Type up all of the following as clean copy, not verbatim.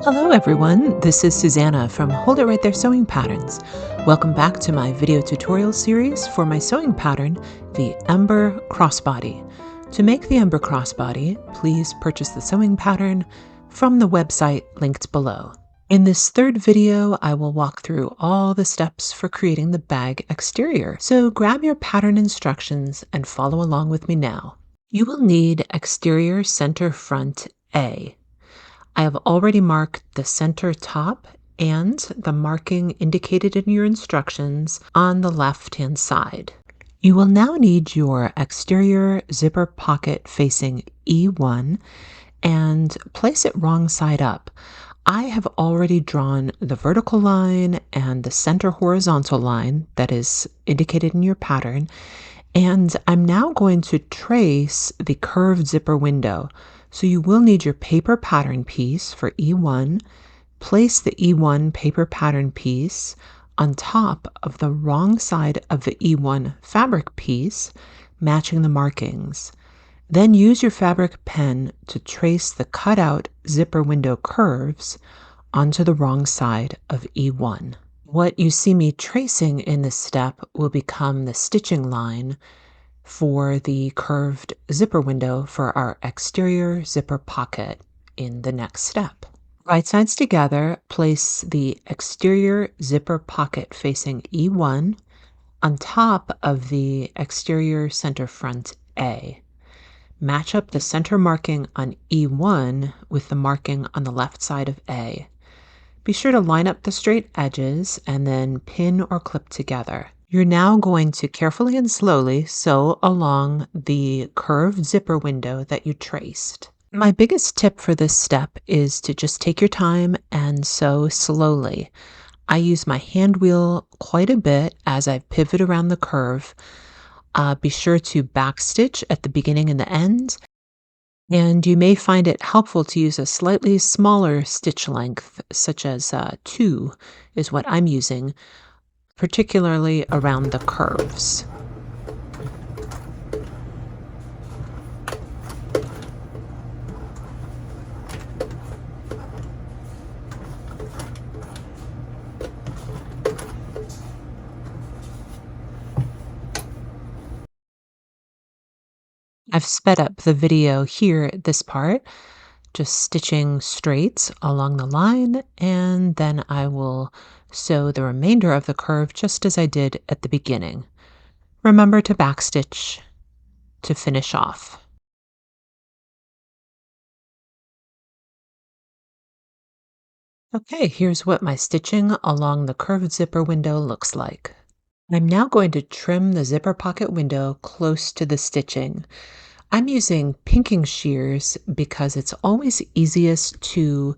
Hello everyone, this is Susanna from Hold It Right There Sewing Patterns. Welcome back to my video tutorial series for my sewing pattern, the Ember Crossbody. To make the Ember Crossbody, please purchase the sewing pattern from the website linked below. In this third video, I will walk through all the steps for creating the bag exterior. So grab your pattern instructions and follow along with me now. You will need exterior center front A. I have already marked the center top and the marking indicated in your instructions on the left-hand side. You will now need your exterior zipper pocket facing E1 and place it wrong side up. I have already drawn the vertical line and the center horizontal line that is indicated in your pattern, and I'm now going to trace the curved zipper window. So you will need your paper pattern piece for E1. Place the E1 paper pattern piece on top of the wrong side of the E1 fabric piece, matching the markings. Then use your fabric pen to trace the cutout zipper window curves onto the wrong side of E1. What you see me tracing in this step will become the stitching line for the curved zipper window for our exterior zipper pocket in the next step. Right sides together, place the exterior zipper pocket facing E1 on top of the exterior center front A. Match up the center marking on E1 with the marking on the left side of A. Be sure to line up the straight edges and then pin or clip together. You're now going to carefully and slowly sew along the curved zipper window that you traced. My biggest tip for this step is to just take your time and sew slowly. I use my hand wheel quite a bit as I pivot around the curve. Be sure to backstitch at the beginning and the end. And you may find it helpful to use a slightly smaller stitch length, such as 2 is what I'm using, particularly around the curves. I've sped up the video here at this part, just stitching straight along the line, and then I will sew the remainder of the curve just as I did at the beginning. Remember to backstitch to finish off. Okay, here's what my stitching along the curved zipper window looks like. I'm now going to trim the zipper pocket window close to the stitching. I'm using pinking shears because it's always easiest to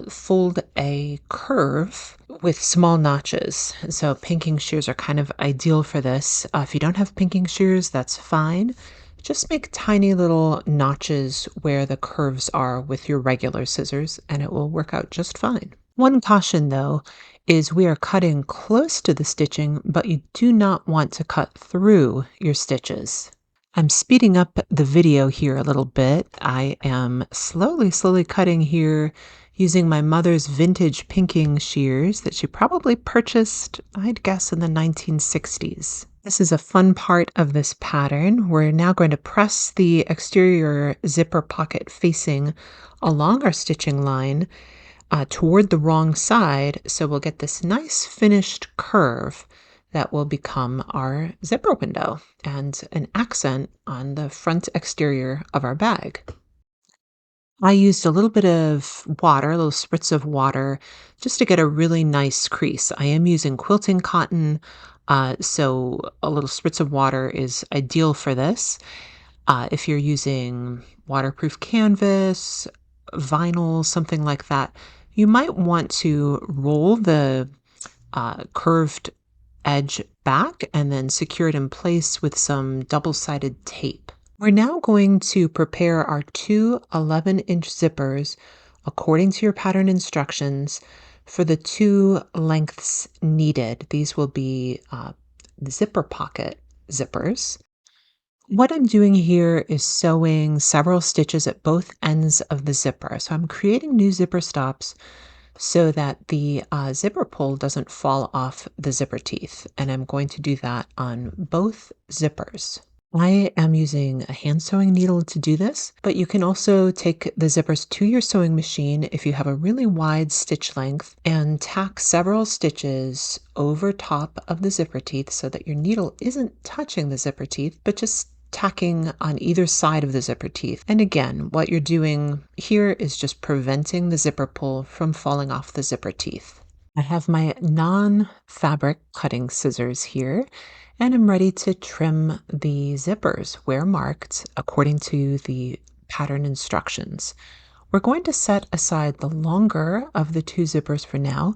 fold a curve with small notches. So pinking shears are kind of ideal for this. If you don't have pinking shears, that's fine. Just make tiny little notches where the curves are with your regular scissors, and it will work out just fine. One caution though is we are cutting close to the stitching, but you do not want to cut through your stitches. I'm speeding up the video here a little bit. I am slowly cutting here using my mother's vintage pinking shears that she probably purchased, I'd guess, in the 1960s. This is a fun part of this pattern. We're now going to press the exterior zipper pocket facing along our stitching line toward the wrong side, so we'll get this nice finished curve that will become our zipper window and an accent on the front exterior of our bag. I used a little bit of water, a little spritz of water, just to get a really nice crease. I am using quilting cotton, so a little spritz of water is ideal for this. If you're using waterproof canvas, vinyl, something like that, you might want to roll the curved edge back and then secure it in place with some double-sided tape. We're now going to prepare our two 11-inch zippers according to your pattern instructions for the two lengths needed. These will be zipper pocket zippers. What I'm doing here is sewing several stitches at both ends of the zipper. So I'm creating new zipper stops so that the zipper pull doesn't fall off the zipper teeth. And I'm going to do that on both zippers. I am using a hand sewing needle to do this, but you can also take the zippers to your sewing machine if you have a really wide stitch length and tack several stitches over top of the zipper teeth so that your needle isn't touching the zipper teeth, but just tacking on either side of the zipper teeth. And again, what you're doing here is just preventing the zipper pull from falling off the zipper teeth. I have my non-fabric cutting scissors here, and I'm ready to trim the zippers where marked according to the pattern instructions. We're going to set aside the longer of the two zippers for now.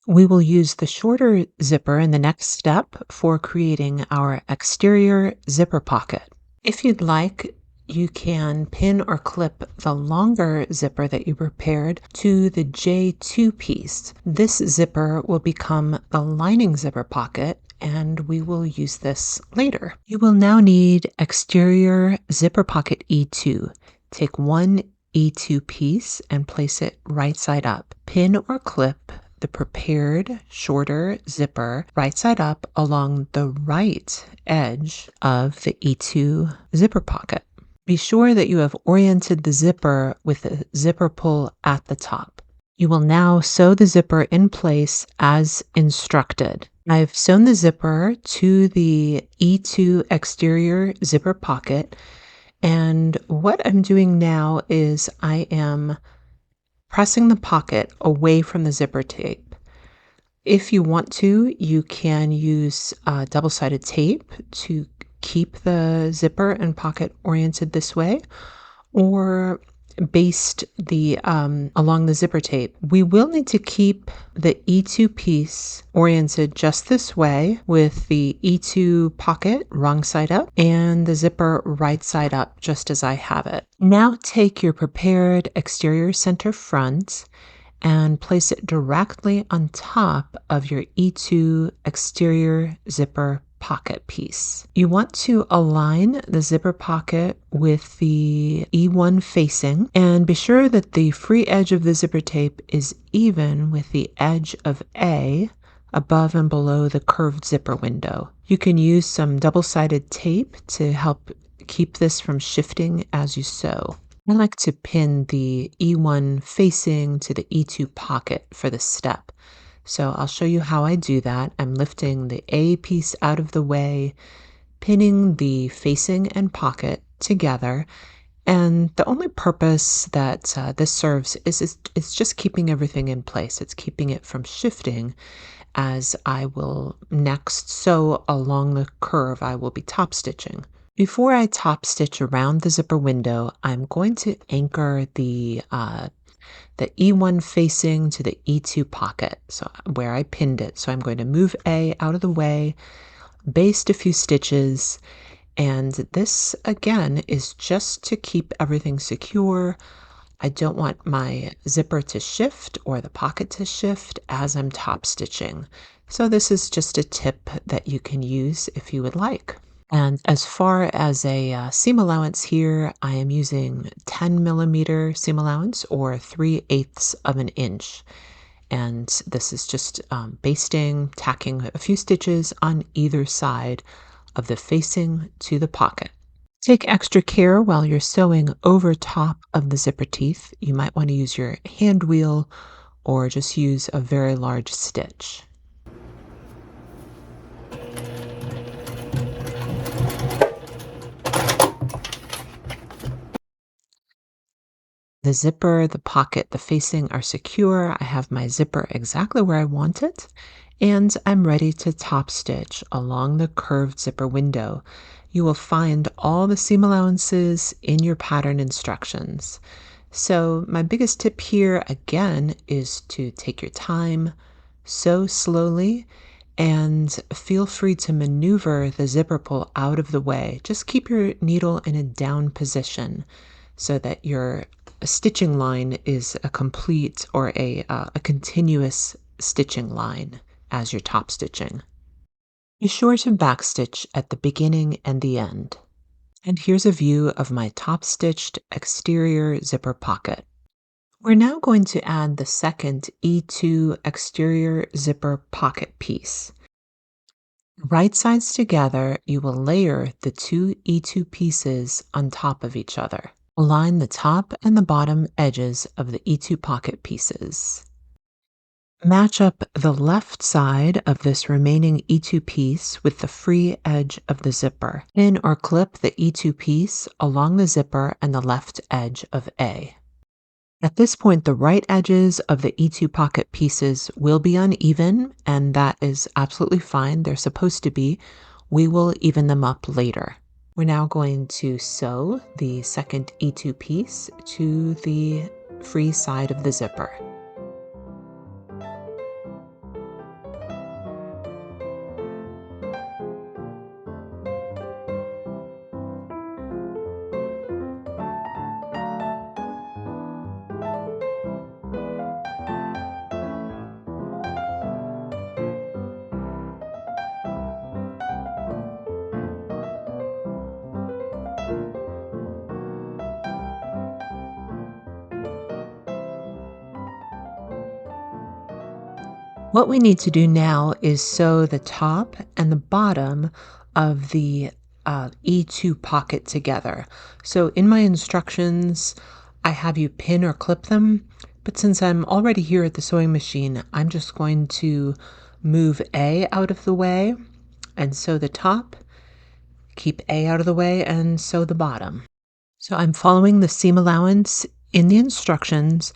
We will use the shorter zipper in the next step for creating our exterior zipper pocket. If you'd like, you can pin or clip the longer zipper that you prepared to the J2 piece. This zipper will become the lining zipper pocket, and we will use this later. You will now need exterior zipper pocket E2. Take one E2 piece and place it right side up. Pin or clip the prepared shorter zipper right side up along the right edge of the E2 zipper pocket. Be sure that you have oriented the zipper with the zipper pull at the top. You will now sew the zipper in place as instructed. I've sewn the zipper to the E2 exterior zipper pocket, and what I'm doing now is I am pressing the pocket away from the zipper tape. If you want to, you can use double-sided tape to keep the zipper and pocket oriented this way, or baste the along the zipper tape. We will need to keep the E2 piece oriented just this way with the E2 pocket wrong side up and the zipper right side up just as I have it. Now take your prepared exterior center front and place it directly on top of your E2 exterior zipper pocket piece. You want to align the zipper pocket with the E1 facing and be sure that the free edge of the zipper tape is even with the edge of A above and below the curved zipper window. You can use some double-sided tape to help keep this from shifting as you sew. I like to pin the E1 facing to the E2 pocket for this step. So I'll show you how I do that. I'm lifting the A piece out of the way, pinning the facing and pocket together. And the only purpose that this serves is it's just keeping everything in place. It's keeping it from shifting as I will next sew along the curve I will be top stitching. Before I top stitch around the zipper window, I'm going to anchor the E1 facing to the E2 pocket, so where I pinned it. So I'm going to move A out of the way, baste a few stitches, and this again is just to keep everything secure. I don't want my zipper to shift or the pocket to shift as I'm top stitching. So this is just a tip that you can use if you would like. And as far as a seam allowance here, I am using 10 millimeter seam allowance or 3/8 of an inch. And this is just basting, tacking a few stitches on either side of the facing to the pocket. Take extra care while you're sewing over top of the zipper teeth. You might want to use your hand wheel or just use a very large stitch. The zipper, the pocket, the facing are secure. I have my zipper exactly where I want it, and I'm ready to top stitch along the curved zipper window. You will find all the seam allowances in your pattern instructions. So my biggest tip here again is to take your time, sew slowly, and feel free to maneuver the zipper pull out of the way. Just keep your needle in a down position so that your stitching line is a complete or a continuous stitching line as you're top stitching. Be sure to backstitch at the beginning and the end. And here's a view of my top stitched exterior zipper pocket. We're now going to add the second E2 exterior zipper pocket piece. Right sides together, you will layer the two E2 pieces on top of each other. Align the top and the bottom edges of the E2 pocket pieces. Match up the left side of this remaining E2 piece with the free edge of the zipper. Pin or clip the E2 piece along the zipper and the left edge of A. At this point, the right edges of the E2 pocket pieces will be uneven, and that is absolutely fine. They're supposed to be. We will even them up later. We're now going to sew the second E2 piece to the free side of the zipper. What we need to do now is sew the top and the bottom of the E2 pocket together. So in my instructions, I have you pin or clip them, but since I'm already here at the sewing machine, I'm just going to move A out of the way and sew the top, keep A out of the way, and sew the bottom. So I'm following the seam allowance in the instructions,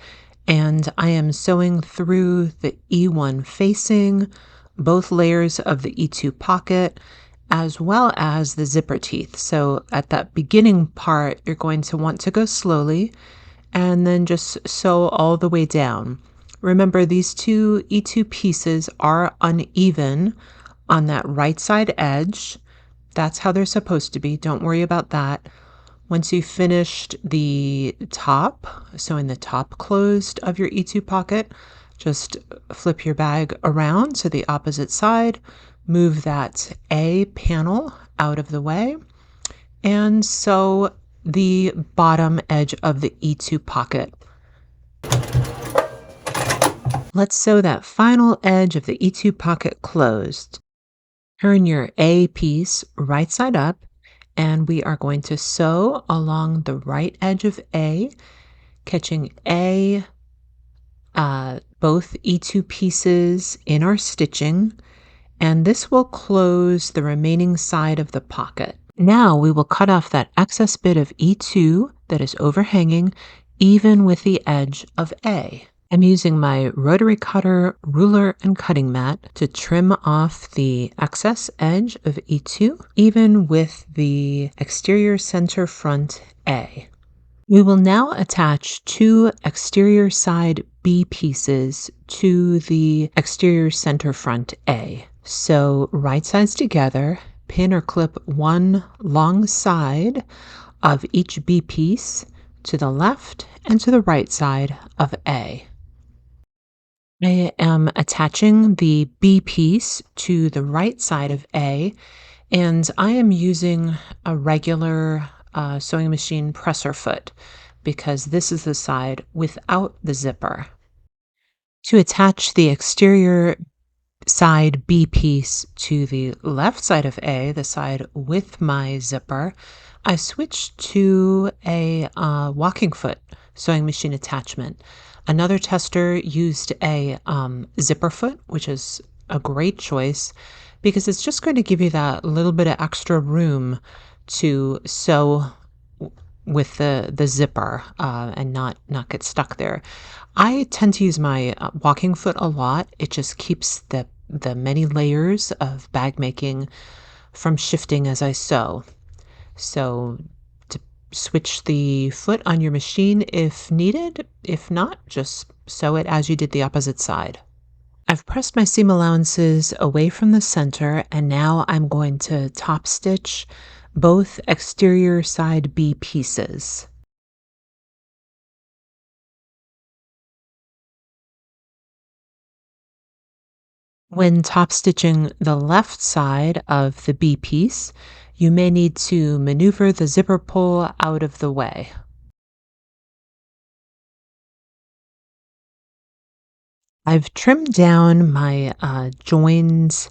and I am sewing through the E1 facing, both layers of the E2 pocket, as well as the zipper teeth. So at that beginning part, you're going to want to go slowly and then just sew all the way down. Remember, these two E2 pieces are uneven on that right side edge. That's how they're supposed to be. Don't worry about that. Once you've finished the top, sewing the top closed of your E2 pocket, just flip your bag around to the opposite side, move that A panel out of the way, and sew the bottom edge of the E2 pocket. Let's sew that final edge of the E2 pocket closed. Turn your A piece right side up, and we are going to sew along the right edge of A, catching A, both E2 pieces in our stitching, and this will close the remaining side of the pocket. Now we will cut off that excess bit of E2 that is overhanging, even with the edge of A. I'm using my rotary cutter, ruler, and cutting mat to trim off the excess edge of E2, even with the exterior center front A. We will now attach two exterior side B pieces to the exterior center front A. So right sides together, pin or clip one long side of each B piece to the left and to the right side of A. I am attaching the B piece to the right side of A, and I am using a regular sewing machine presser foot because this is the side without the zipper. To attach the exterior side B piece to the left side of A, the side with my zipper, I switched to a walking foot sewing machine attachment. Another tester used a zipper foot, which is a great choice because it's just going to give you that little bit of extra room to sew with the zipper and not get stuck there. I tend to use my walking foot a lot. It just keeps the many layers of bag making from shifting as I sew. So to switch the foot on your machine if needed. If not, just sew it as you did the opposite side. I've pressed my seam allowances away from the center, and now I'm going to top stitch both exterior side B pieces. When top stitching the left side of the B piece, You may need to maneuver the zipper pull out of the way. I've trimmed down my joins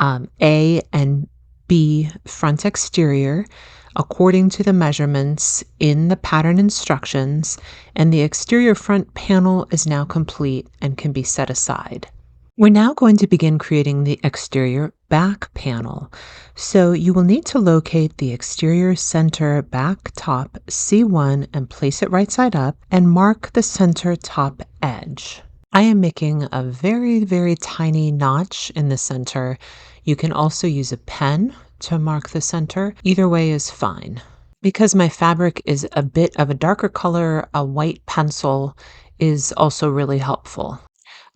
A and B front exterior according to the measurements in the pattern instructions, and the exterior front panel is now complete and can be set aside. We're now going to begin creating the exterior back panel. So you will need to locate the exterior center back top C1 and place it right side up and mark the center top edge. I am making a very, very tiny notch in the center. You can also use a pen to mark the center. Either way is fine. Because my fabric is a bit of a darker color, a white pencil is also really helpful.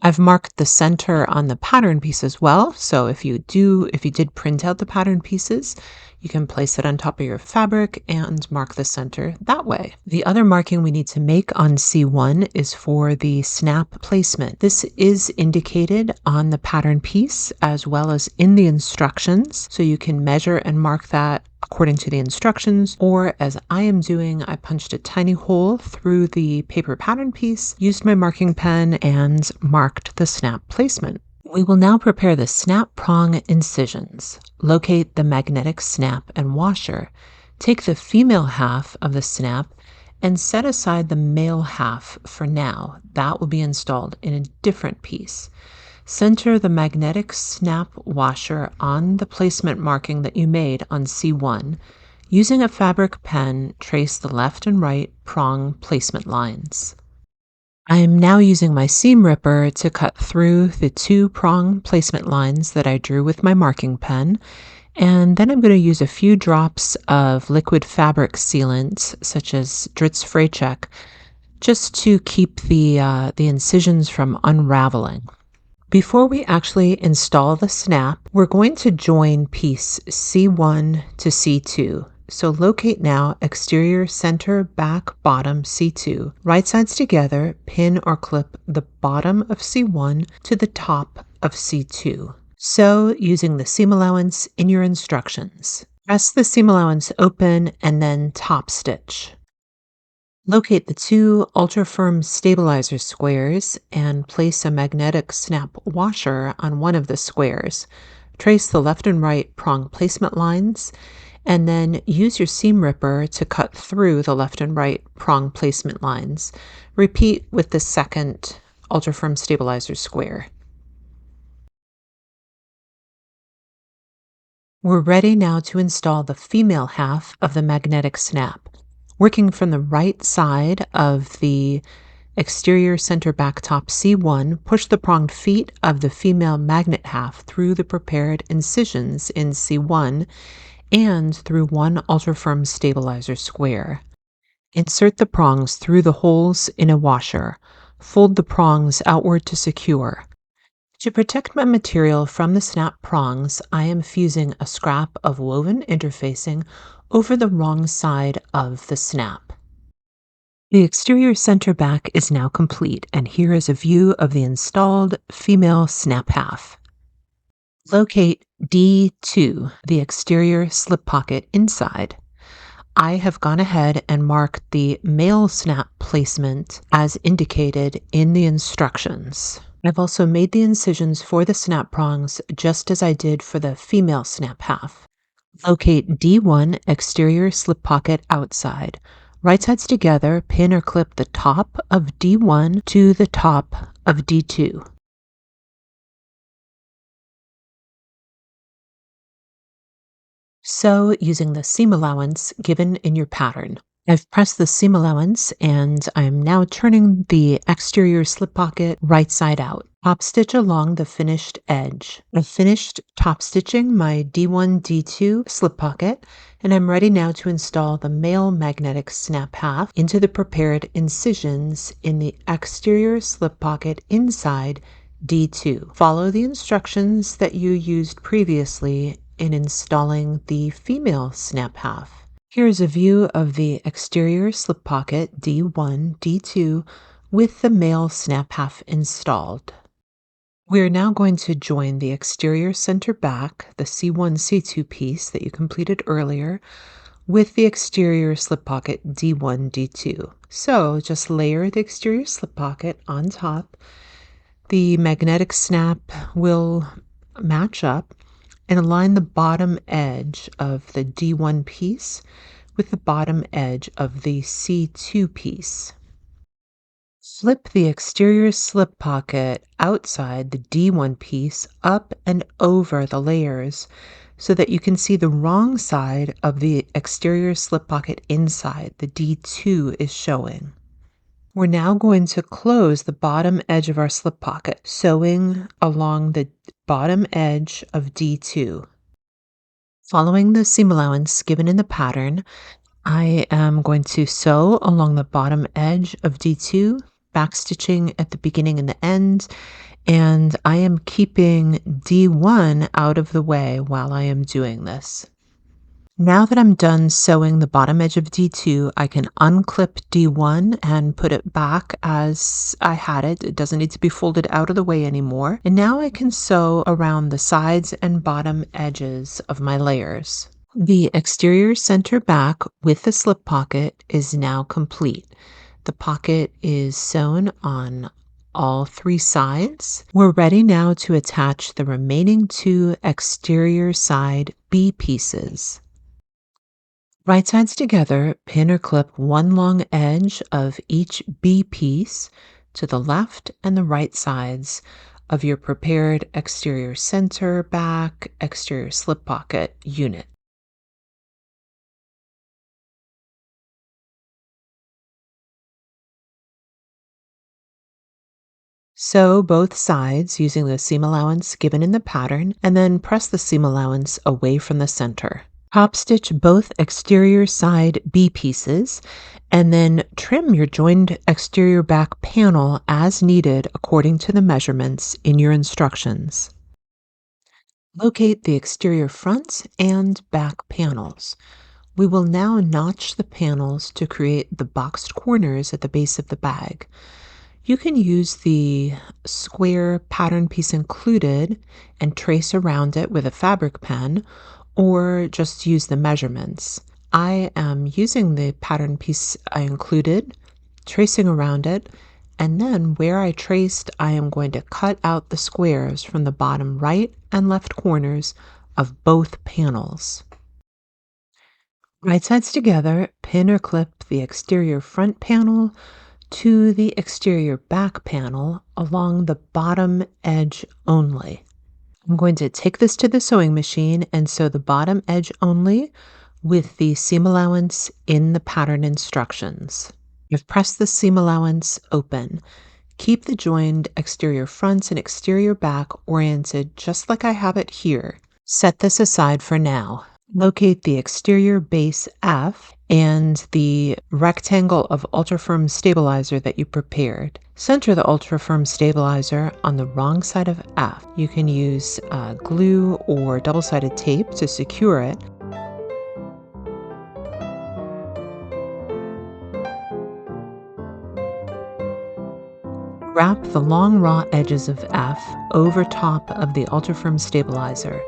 I've marked the center on the pattern piece as well. So if you did print out the pattern pieces, you can place it on top of your fabric and mark the center that way. The other marking we need to make on C1 is for the snap placement. This is indicated on the pattern piece as well as in the instructions. So you can measure and mark that according to the instructions, or as I am doing, I punched a tiny hole through the paper pattern piece, used my marking pen, and marked the snap placement. We will now prepare the snap prong incisions. Locate the magnetic snap and washer. Take the female half of the snap and set aside the male half for now. That will be installed in a different piece. Center the magnetic snap washer on the placement marking that you made on C1. Using a fabric pen, trace the left and right prong placement lines. I am now using my seam ripper to cut through the 2 prong placement lines that I drew with my marking pen, and then I'm going to use a few drops of liquid fabric sealant, such as Dritz Freycheck, just to keep the incisions from unraveling. Before we actually install the snap, we're going to join piece C1 to C2. So locate now exterior center back bottom C2. Right sides together, pin or clip the bottom of C1 to the top of C2. Sew using the seam allowance in your instructions. Press the seam allowance open and then top stitch. Locate the 2 ultra-firm stabilizer squares and place a magnetic snap washer on one of the squares. Trace the left and right prong placement lines, and then use your seam ripper to cut through the left and right prong placement lines. Repeat with the second ultra-firm stabilizer square. We're ready now to install the female half of the magnetic snap. Working from the right side of the exterior center back top C1, push the pronged feet of the female magnet half through the prepared incisions in C1 and through one ultra-firm stabilizer square. Insert the prongs through the holes in a washer. Fold the prongs outward to secure. To protect my material from the snap prongs, I am fusing a scrap of woven interfacing over the wrong side of the snap. The exterior center back is now complete, and here is a view of the installed female snap half. Locate D2, the exterior slip pocket inside. I have gone ahead and marked the male snap placement as indicated in the instructions. I've also made the incisions for the snap prongs just as I did for the female snap half. Locate D1 exterior slip pocket outside. Right sides together, pin or clip the top of D1 to the top of D2. Sew using the seam allowance given in your pattern. I've pressed the seam allowance and I'm now turning the exterior slip pocket right side out. Top stitch along the finished edge. I've finished top stitching my D1, D2 slip pocket, and I'm ready now to install the male magnetic snap half into the prepared incisions in the exterior slip pocket inside D2. Follow the instructions that you used previously in installing the female snap half. Here is a view of the exterior slip pocket D1, D2 with the male snap half installed. We're now going to join the exterior center back, the C1, C2 piece that you completed earlier, with the exterior slip pocket D1, D2. So just layer the exterior slip pocket on top. The magnetic snap will match up and align the bottom edge of the D1 piece with the bottom edge of the C2 piece. Flip the exterior slip pocket outside the D1 piece up and over the layers so that you can see the wrong side of the exterior slip pocket inside. The D2 is showing. We're now going to close the bottom edge of our slip pocket, sewing along the bottom edge of D2. Following the seam allowance given in the pattern, I am going to sew along the bottom edge of D2, backstitching at the beginning and the end, and I am keeping D1 out of the way while I am doing this. Now that I'm done sewing the bottom edge of D2, I can unclip D1 and put it back as I had it. It doesn't need to be folded out of the way anymore. And now I can sew around the sides and bottom edges of my layers. The exterior center back with the slip pocket is now complete. The pocket is sewn on all three sides. We're ready now to attach the remaining two exterior side B pieces. Right sides together, pin or clip one long edge of each B piece to the left and the right sides of your prepared exterior center back, exterior slip pocket unit. Sew both sides using the seam allowance given in the pattern, and then press the seam allowance away from the center. Top stitch both exterior side B pieces, and then trim your joined exterior back panel as needed according to the measurements in your instructions. Locate the exterior front and back panels. We will now notch the panels to create the boxed corners at the base of the bag. You can use the square pattern piece included and trace around it with a fabric pen, or just use the measurements. I am using the pattern piece I included, tracing around it, and then where I traced, I am going to cut out the squares from the bottom right and left corners of both panels. Right sides together, pin or clip the exterior front panel to the exterior back panel along the bottom edge only. I'm going to take this to the sewing machine and sew the bottom edge only with the seam allowance in the pattern instructions. I've pressed the seam allowance open. Keep the joined exterior fronts and exterior back oriented just like I have it here. Set this aside for now. Locate the exterior base F and the rectangle of ultra-firm stabilizer that you prepared. Center the ultra-firm stabilizer on the wrong side of F. You can use glue or double-sided tape to secure it. Wrap the long raw edges of F over top of the ultra-firm stabilizer.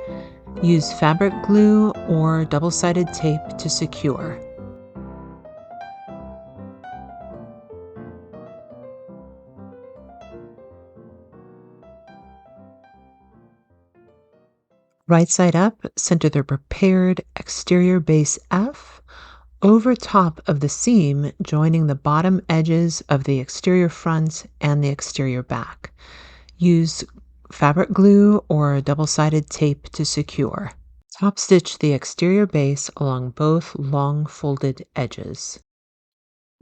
Use fabric glue or double-sided tape to secure. Right side up, center the prepared exterior base F over top of the seam, joining the bottom edges of the exterior front and the exterior back. Use fabric glue or double-sided tape to secure. Top stitch the exterior base along both long folded edges.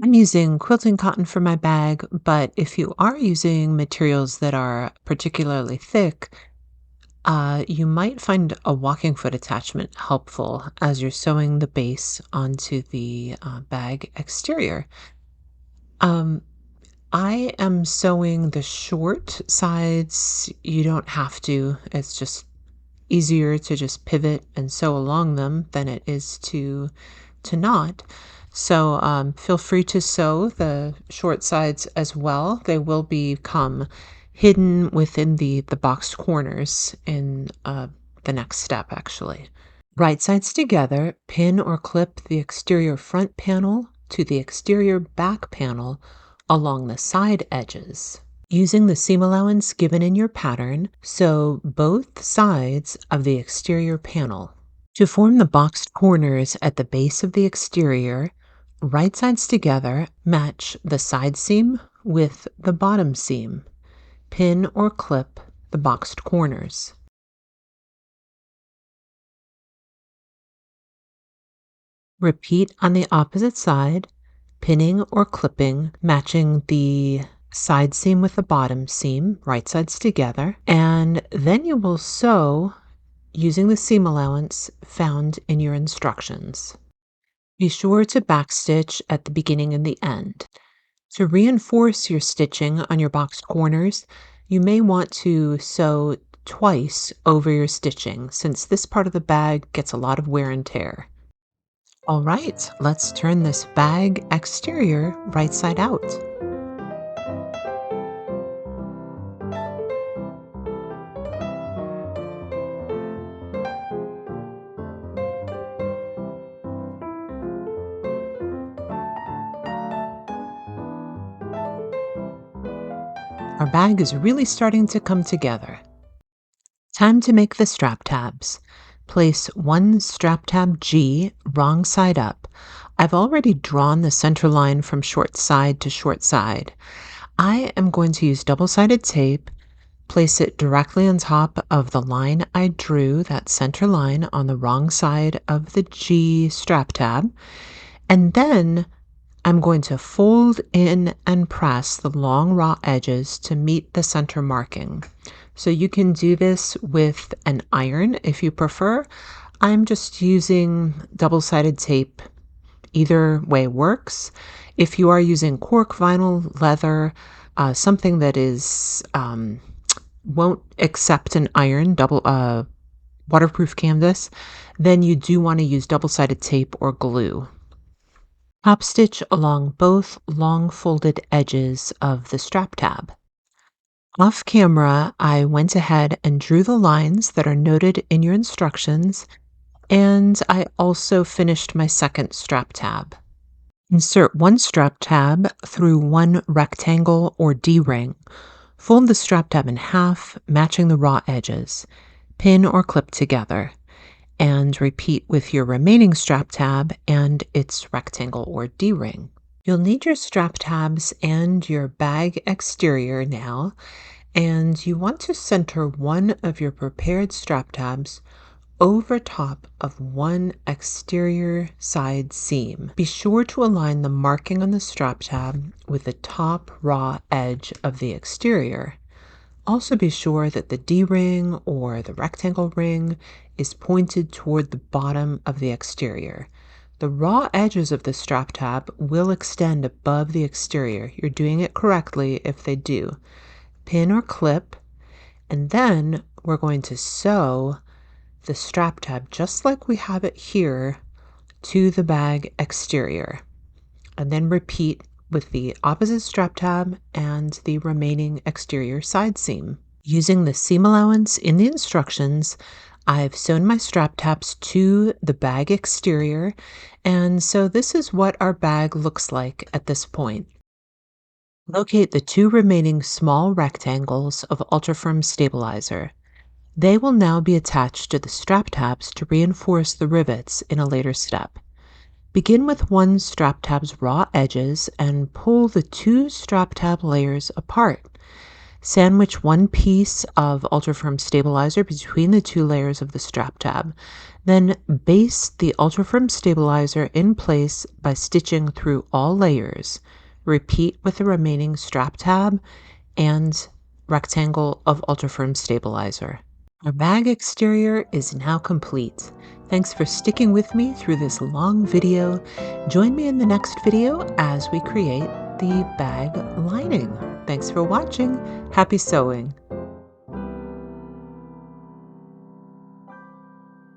I'm using quilting cotton for my bag, but if you are using materials that are particularly thick, you might find a walking foot attachment helpful as you're sewing the base onto the bag exterior. I am sewing the short sides. You don't have to. It's just easier to just pivot and sew along them than it is to knot. So feel free to sew the short sides as well. They will become hidden within the boxed corners in the next step, actually. Right sides together, pin or clip the exterior front panel to the exterior back panel along the side edges. Using the seam allowance given in your pattern, sew both sides of the exterior panel. To form the boxed corners at the base of the exterior, right sides together, match the side seam with the bottom seam. Pin or clip the boxed corners. Repeat on the opposite side, pinning or clipping, matching the side seam with the bottom seam, right sides together, and then you will sew using the seam allowance found in your instructions. Be sure to backstitch at the beginning and the end. To reinforce your stitching on your boxed corners, you may want to sew twice over your stitching since this part of the bag gets a lot of wear and tear. All right, let's turn this bag exterior right side out. Our bag is really starting to come together. Time to make the strap tabs. Place one strap tab G wrong side up. I've already drawn the center line from short side to short side. I am going to use double-sided tape, place it directly on top of the line I drew, that center line on the wrong side of the G strap tab, and then I'm going to fold in and press the long raw edges to meet the center marking. So you can do this with an iron if you prefer. I'm just using double-sided tape. Either way works. If you are using cork, vinyl, leather, something that is won't accept an iron, waterproof canvas, then you do want to use double-sided tape or glue. Top stitch along both long folded edges of the strap tab. Off camera, I went ahead and drew the lines that are noted in your instructions, and I also finished my second strap tab. Insert one strap tab through one rectangle or D-ring. Fold the strap tab in half, matching the raw edges. Pin or clip together. And repeat with your remaining strap tab and its rectangle or D-ring. You'll need your strap tabs and your bag exterior now, and you want to center one of your prepared strap tabs over top of one exterior side seam. Be sure to align the marking on the strap tab with the top raw edge of the exterior. Also be sure that the D-ring or the rectangle ring is pointed toward the bottom of the exterior. The raw edges of the strap tab will extend above the exterior. You're doing it correctly if they do. Pin or clip, and then we're going to sew the strap tab just like we have it here to the bag exterior, and then repeat with the opposite strap tab and the remaining exterior side seam. Using the seam allowance in the instructions, I've sewn my strap tabs to the bag exterior, and so this is what our bag looks like at this point. Locate the two remaining small rectangles of ultra-firm stabilizer. They will now be attached to the strap tabs to reinforce the rivets in a later step. Begin with one strap tab's raw edges and pull the two strap tab layers apart. Sandwich one piece of ultra-firm stabilizer between the two layers of the strap tab. Then base the ultra-firm stabilizer in place by stitching through all layers. Repeat with the remaining strap tab and rectangle of ultra-firm stabilizer. Our bag exterior is now complete. Thanks for sticking with me through this long video. Join me in the next video as we create the bag lining. Thanks for watching. Happy sewing.